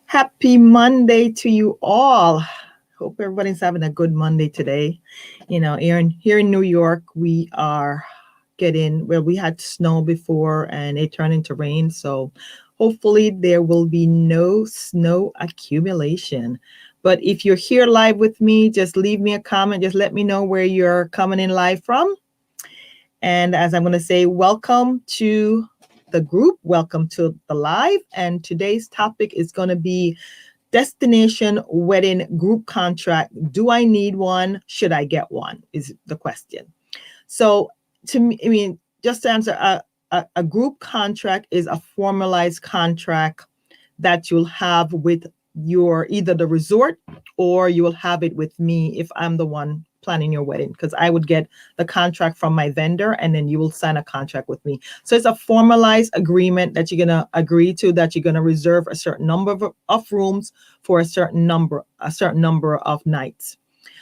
Happy Monday to you all. Hope everybody's having a good Monday today. Here in New York, we are we had snow before and it turned into rain. So hopefully there will be no snow accumulation. But if you're here live with me, just leave me a comment. Just let me know where you're coming in live from. And as I'm going to say, welcome to the group, welcome to the live. And today's topic is going to be destination wedding group contract. Do I need one? Should I get one? Is the question. So, to me, just to answer, a group contract is a formalized contract that you'll have with your either the resort or you will have it with me if I'm the one planning your wedding, because I would get the contract from my vendor and then you will sign a contract with me. So it's a formalized agreement that you're going to agree to, that you're going to reserve a certain number of rooms for a certain number of nights.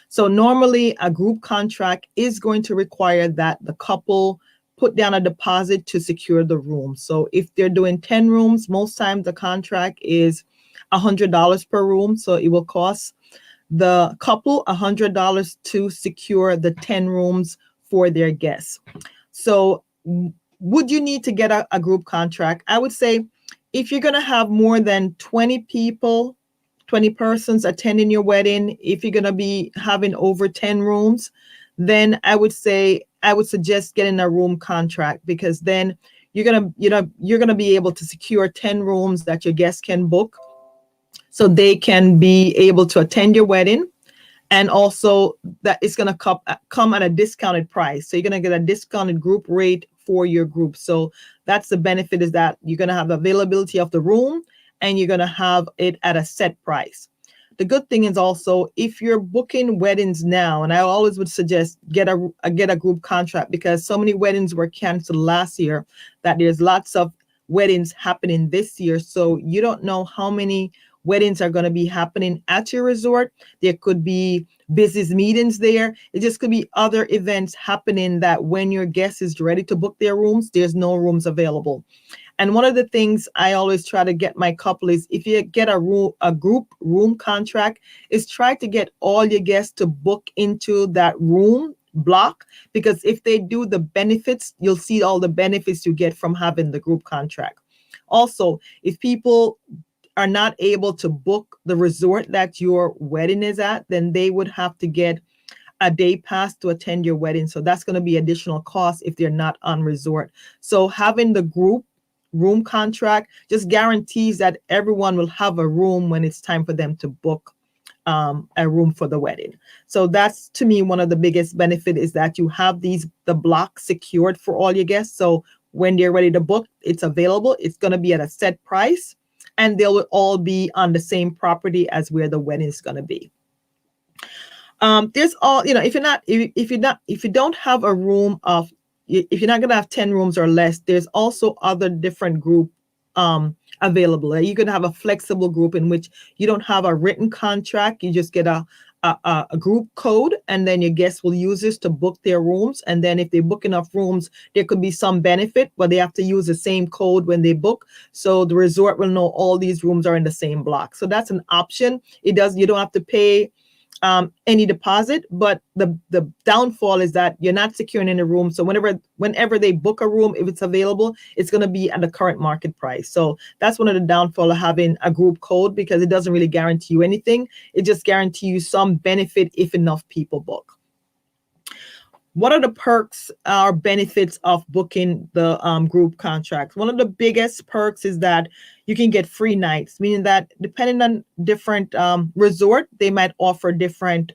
So normally a group contract is going to require that the couple put down a deposit to secure the room. So if they're doing 10 rooms, most times the contract is $100 per room. So it will cost the couple $100 to secure the 10 rooms for their guests. So would you need to get a group contract? I would say if you're going to have more than 20 people, 20 persons attending your wedding, if you're going to be having over 10 rooms, then I would suggest getting a room contract, because then you're going to be able to secure 10 rooms that your guests can book, so they can be able to attend your wedding. And also that it's going to come at a discounted price. So you're going to get a discounted group rate for your group. So that's the benefit, is that you're going to have availability of the room and you're going to have it at a set price. The good thing is also, if you're booking weddings now, and I always would suggest get a group contract, because so many weddings were canceled last year that there's lots of weddings happening this year. So you don't know how many weddings are going to be happening at your resort. There could be business meetings there. It just could be other events happening that when your guest is ready to book their rooms, there's no rooms available. And one of the things I always try to get my couple is, if you get a group room contract, is try to get all your guests to book into that room block, because if they do the benefits, you'll see all the benefits you get from having the group contract. Also, if people are not able to book the resort that your wedding is at, then they would have to get a day pass to attend your wedding. So that's going to be additional cost if they're not on resort. So having the group room contract just guarantees that everyone will have a room when it's time for them to book a room for the wedding. So that's, to me, one of the biggest benefit, is that you have the blocks secured for all your guests. So when they're ready to book, it's available. It's going to be at a set price, and they'll all be on the same property as where the wedding is going to be. There's all, if you don't have a room of, if you're not going to have 10 rooms or less, there's also other different group available. You can have a flexible group in which you don't have a written contract. You just get a group code, and then your guests will use this to book their rooms. And then if they book enough rooms, there could be some benefit, but they have to use the same code when they book. So the resort will know all these rooms are in the same block. So that's an option. You don't have to pay any deposit, but the downfall is that you're not securing any room. So whenever they book a room, if it's available, it's going to be at the current market price. So that's one of the downfall of having a group code, because it doesn't really guarantee you anything. It just guarantees you some benefit if enough people book. What are the perks or benefits of booking the group contract? One of the biggest perks is that you can get free nights, meaning that depending on different resort, they might offer different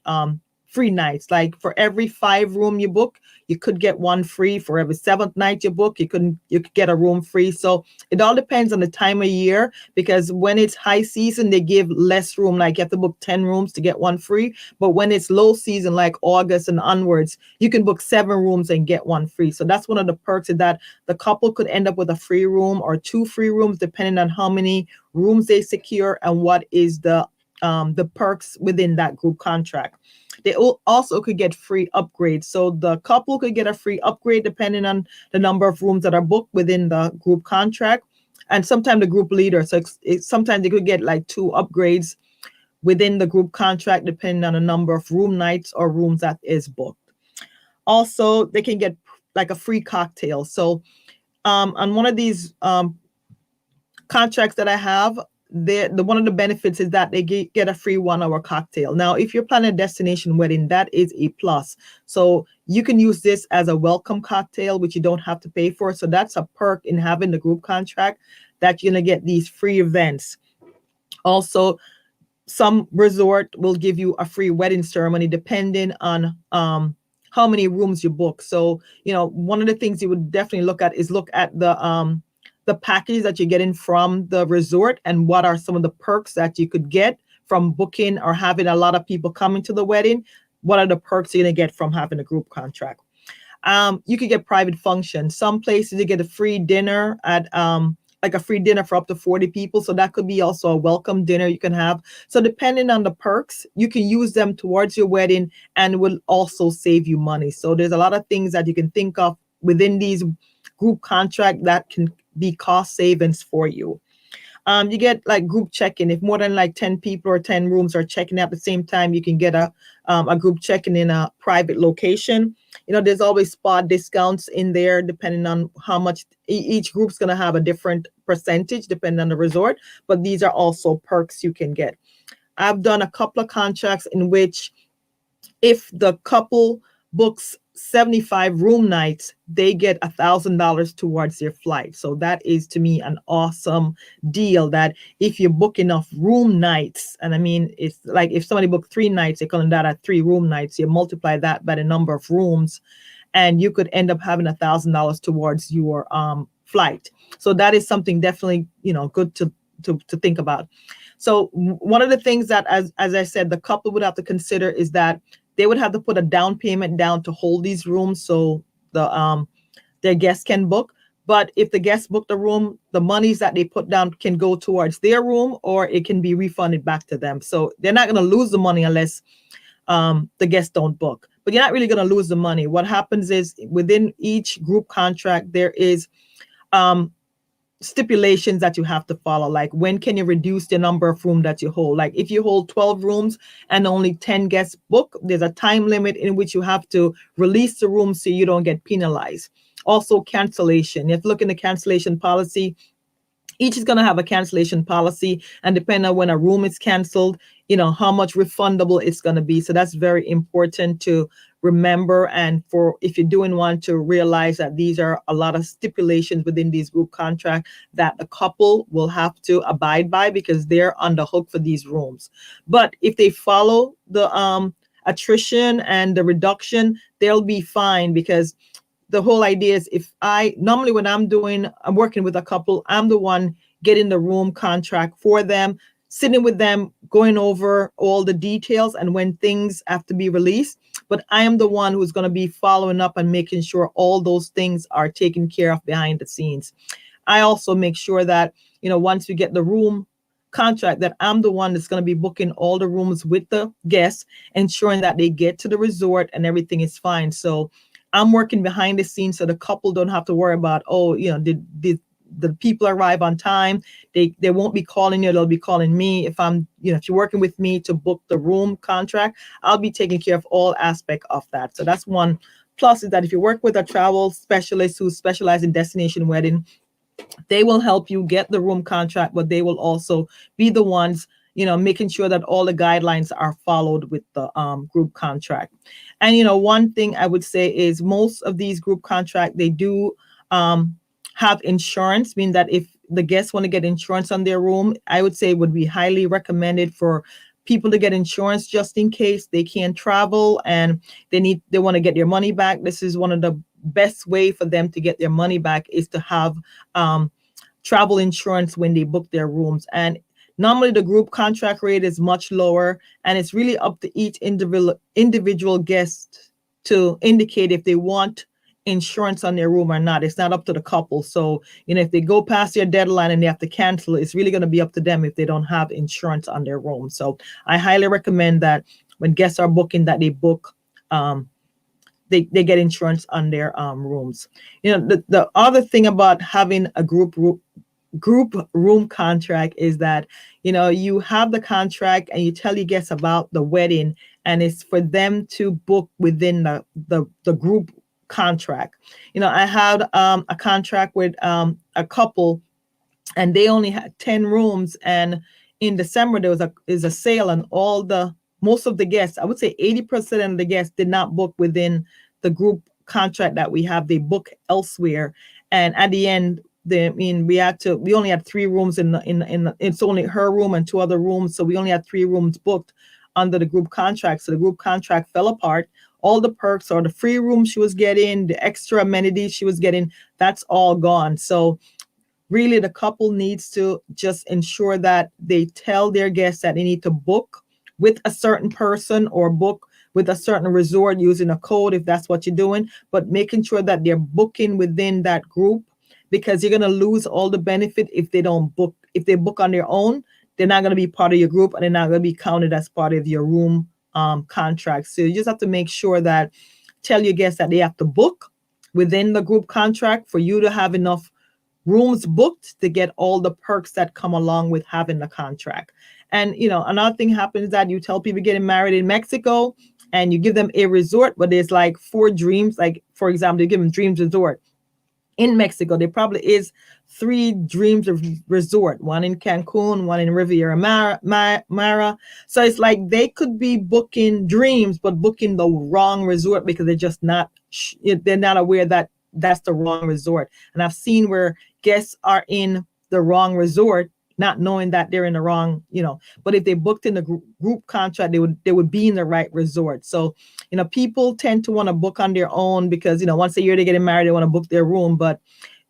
free nights. Like for every 5 room you book, you could get one free. For every 7th night you book, you could get a room free. So it all depends on the time of year, because when it's high season, they give less room. Like you have to book 10 rooms to get one free. But when it's low season, like August and onwards, you can book 7 rooms and get one free. So that's one of the perks, is that the couple could end up with a free room or 2 free rooms, depending on how many rooms they secure and what is the perks within that group contract. They also could get free upgrades. So the couple could get a free upgrade depending on the number of rooms that are booked within the group contract. and sometimes the group leader. So sometimes they could get like 2 upgrades within the group contract, depending on the number of room nights or rooms that is booked. Also, they can get like a free cocktail. So on one of these contracts that I have, the one of the benefits is that they get a free 1-hour cocktail. Now, if you're planning a destination wedding, that is a plus. So you can use this as a welcome cocktail, which you don't have to pay for. So that's a perk in having the group contract, that you're gonna get these free events. Also, some resort will give you a free wedding ceremony depending on how many rooms you book. So, one of the things you would definitely look at is the package that you're getting from the resort, and what are some of the perks that you could get from booking or having a lot of people coming to the wedding. What are the perks you're going to get from having a group contract? You could get private functions. Some places you get a free dinner at like a free dinner for up to 40 people. So that could be also a welcome dinner you can have. So depending on the perks, you can use them towards your wedding and will also save you money. So there's a lot of things that you can think of within these group contract that can be cost savings for you. You get like group check-in. If more than like 10 people or 10 rooms are checking at the same time, you can get a group check-in in a private location. There's always spot discounts in there depending on how much each group's going to have a different percentage depending on the resort, but these are also perks you can get. I've done a couple of contracts in which if the couple books 75 room nights, they get $1,000 towards their flight. So that is, to me, an awesome deal, that if you book enough room nights, and I mean, it's like if somebody booked 3 nights, they're calling that at 3 room nights, you multiply that by the number of rooms, and you could end up having $1,000 towards your flight. So that is something definitely, good to think about. So one of the things that, as I said, the couple would have to consider is that they would have to put a down payment down to hold these rooms so their guests can book. But if the guests book the room, the monies that they put down can go towards their room, or it can be refunded back to them. So they're not going to lose the money unless the guests don't book. But you're not really going to lose the money. What happens is within each group contract, there is stipulations that you have to follow, like when can you reduce the number of rooms that you hold. Like if you hold 12 rooms and only 10 guests book, there's a time limit in which you have to release the room so you don't get penalized. Also, cancellation. You have to look in the cancellation policy. Each is going to have a cancellation policy, and depending on when a room is canceled, how much refundable it's going to be. So that's very important to remember. And for if you're doing one, to realize that these are a lot of stipulations within these group contracts that the couple will have to abide by, because they're on the hook for these rooms. But if they follow the attrition and the reduction, they'll be fine, because the whole idea is normally when I'm working with a couple, I'm the one getting the room contract for them, sitting with them, going over all the details and when things have to be released. But I am the one who's going to be following up and making sure all those things are taken care of behind the scenes. I also make sure that, once we get the room contract, that I'm the one that's going to be booking all the rooms with the guests, ensuring that they get to the resort and everything is fine. So I'm working behind the scenes so the couple don't have to worry about, did the people arrive on time. They won't be calling you, they'll be calling me. If if you're working with me to book the room contract, I'll be taking care of all aspects of that. So that's one plus, is that if you work with a travel specialist who specializes in destination wedding, they will help you get the room contract, but they will also be the ones, making sure that all the guidelines are followed with the group contract. And, one thing I would say is most of these group contracts, they do have insurance, meaning that if the guests want to get insurance on their room, I would say it would be highly recommended for people to get insurance just in case they can't travel and they want to get their money back. This is one of the best way for them to get their money back, is to have travel insurance when they book their rooms. And normally the group contract rate is much lower, and it's really up to each individual guest to indicate if they want insurance on their room or not. It's not up to the couple. So, if they go past their deadline and they have to cancel, it's really going to be up to them if they don't have insurance on their room. So I highly recommend that when guests are booking, that they book, they get insurance on their rooms. The other thing about having a group group room contract is that, you have the contract and you tell your guests about the wedding, and it's for them to book within the group contract. I had a contract with a couple, and they only had 10 rooms, and in December there was a sale, and most of the guests, I would say 80% of the guests, did not book within the group contract that we have. They book elsewhere, and at the end, we only had 3 rooms it's only her room and 2 other rooms, so we only had 3 rooms booked under the group contract. So the group contract fell apart. All the perks, or the free room she was getting, the extra amenities she was getting, that's all gone. So really, the couple needs to just ensure that they tell their guests that they need to book with a certain person or book with a certain resort using a code if that's what you're doing, but making sure that they're booking within that group, because you're going to lose all the benefit if they don't book. If they book on their own, they're not going to be part of your group, and they're not going to be counted as part of your room contract. So you just have to make sure that, tell your guests that they have to book within the group contract for you to have enough rooms booked to get all the perks that come along with having the contract. And another thing happens that you tell people getting married in Mexico, and you give them a resort, but there's like 4 dreams. Like, for example, you give them Dreams Resort in Mexico. There probably is 3 Dreams Resort, one in Cancun, one in Riviera Mara. So it's like they could be booking Dreams, but booking the wrong resort because they're not aware that that's the wrong resort. And I've seen where guests are in the wrong resort, not knowing that they're in the wrong, but if they booked in the group contract, they would be in the right resort. So, people tend to want to book on their own because, once a year they're getting married, they want to book their room. But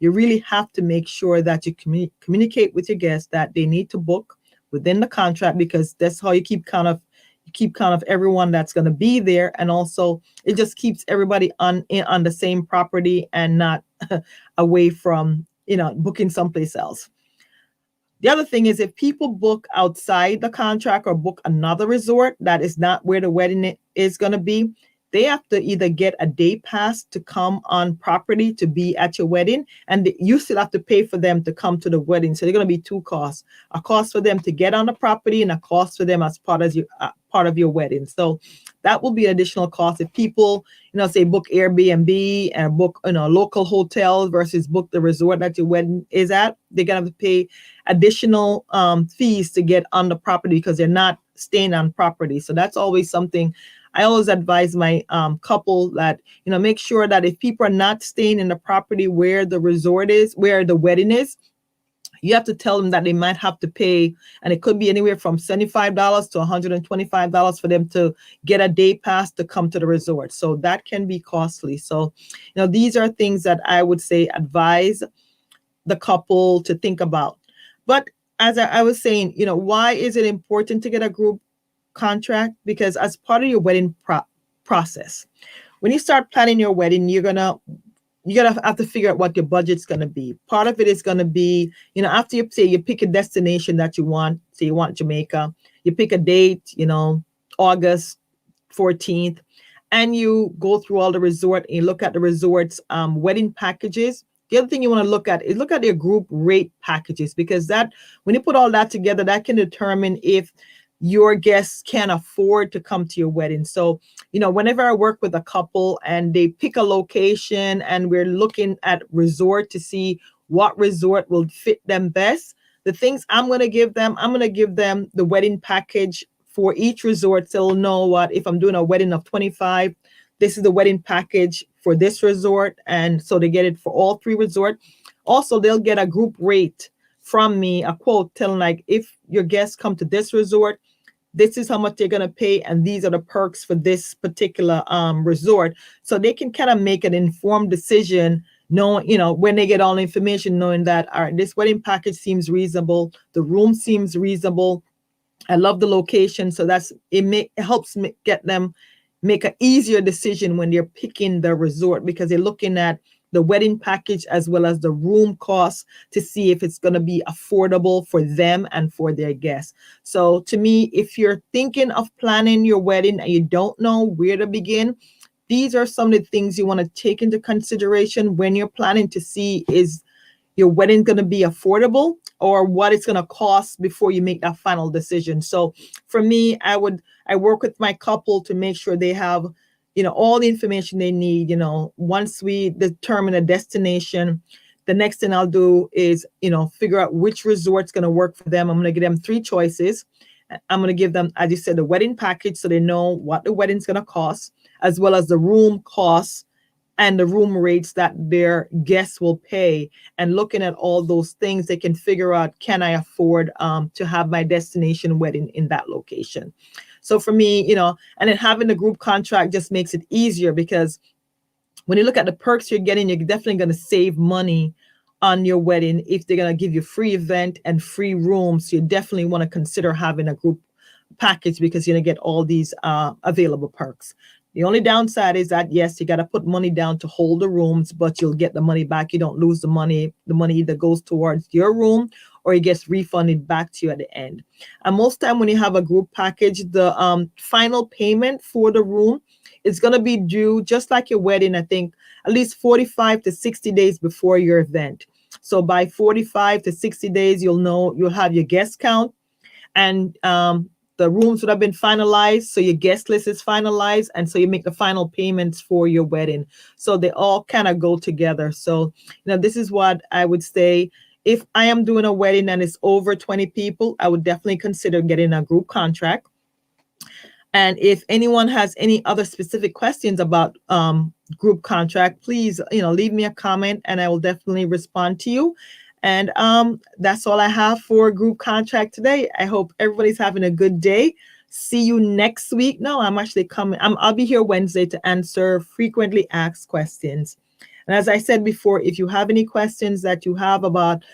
you really have to make sure that you communicate with your guests that they need to book within the contract, because that's how you keep count of everyone that's going to be there. And also it just keeps everybody on the same property and not away from, booking someplace else. The other thing is, if people book outside the contract or book another resort that is not where the wedding is going to be, they have to either get a day pass to come on property to be at your wedding, and you still have to pay for them to come to the wedding. So they're going to be 2 costs: a cost for them to get on the property and a cost for them as part of your wedding. So that will be an additional cost. If people, say book Airbnb and book, local hotels versus book the resort that your wedding is at, they're going to have to pay additional fees to get on the property because they're not staying on property. So that's always something I always advise my couple that, make sure that if people are not staying in the property where the resort is, where the wedding is, you have to tell them that they might have to pay, and it could be anywhere from $75 to $125 for them to get a day pass to come to the resort. So that can be costly. So, these are things that I would say advise the couple to think about. But as I was saying, why is it important to get a group contract? Because as part of your wedding process, when you start planning your wedding, you're gonna have to figure out what your budget's gonna be. Part of it is gonna be, after you pick a destination that you want. Say you want Jamaica, you pick a date, August 14th, and you go through all the resort and you look at the resort's wedding packages. The other thing you want to look at is their group rate packages, because that, when you put all that together, that can determine if your guests can afford to come to your wedding. So, whenever I work with a couple and they pick a location and we're looking at resort to see what resort will fit them best, the things I'm going to give them the wedding package for each resort. So they'll know what, if I'm doing a wedding of 25, this is the wedding package for this resort. And so they get it for all 3 resorts. Also, they'll get a group rate from me, a quote telling like, if your guests come to this resort, this is how much they're going to pay, and these are the perks for this particular resort. So they can kind of make an informed decision, knowing, when they get all the information, knowing that, all right, this wedding package seems reasonable, the room seems reasonable, I love the location. So it helps get them make an easier decision when they're picking the resort, because they're looking at the wedding package as well as the room costs to see if it's going to be affordable for them and for their guests. So to me, if you're thinking of planning your wedding and you don't know where to begin, these are some of the things you want to take into consideration when you're planning to see, is your wedding going to be affordable or what it's going to cost before you make that final decision. So for me, I work with my couple to make sure they have, all the information they need. Once we determine a destination, the next thing I'll do is, figure out which resort's going to work for them. I'm going to give them 3 choices. I'm going to give them, as you said, the wedding package so they know what the wedding's going to cost, as well as the room costs and the room rates that their guests will pay. And looking at all those things, they can figure out, can I afford to have my destination wedding in that location? So for me, and then having the group contract just makes it easier, because when you look at the perks you're getting, you're definitely going to save money on your wedding if they're going to give you free event and free rooms. So you definitely want to consider having a group package because you're going to get all these available perks. The only downside is that, yes, you got to put money down to hold the rooms, but you'll get the money back. You don't lose the money. The money either goes towards your room or it gets refunded back to you at the end. And most time when you have a group package, the final payment for the room is going to be due, just like your wedding, I think, at least 45 to 60 days before your event. So by 45 to 60 days, you'll have your guest count, and the rooms would have been finalized. So your guest list is finalized. And so you make the final payments for your wedding. So they all kind of go together. So, this is what I would say. If I am doing a wedding and it's over 20 people, I would definitely consider getting a group contract. And if anyone has any other specific questions about group contract, please, leave me a comment and I will definitely respond to you. And that's all I have for group contract today. I hope everybody's having a good day. See you next week. No, I'm actually coming. I'll be here Wednesday to answer frequently asked questions. And as I said before, if you have any questions that you have about,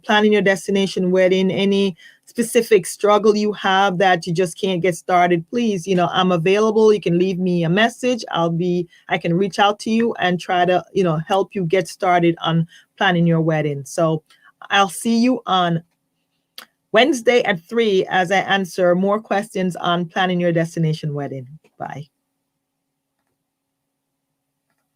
planning your destination wedding, any specific struggle you have that you just can't get started, please, I'm available. You can leave me a message. I can reach out to you and try to, help you get started on planning your wedding. So I'll see you on Wednesday at 3 as I answer more questions on planning your destination wedding. Bye.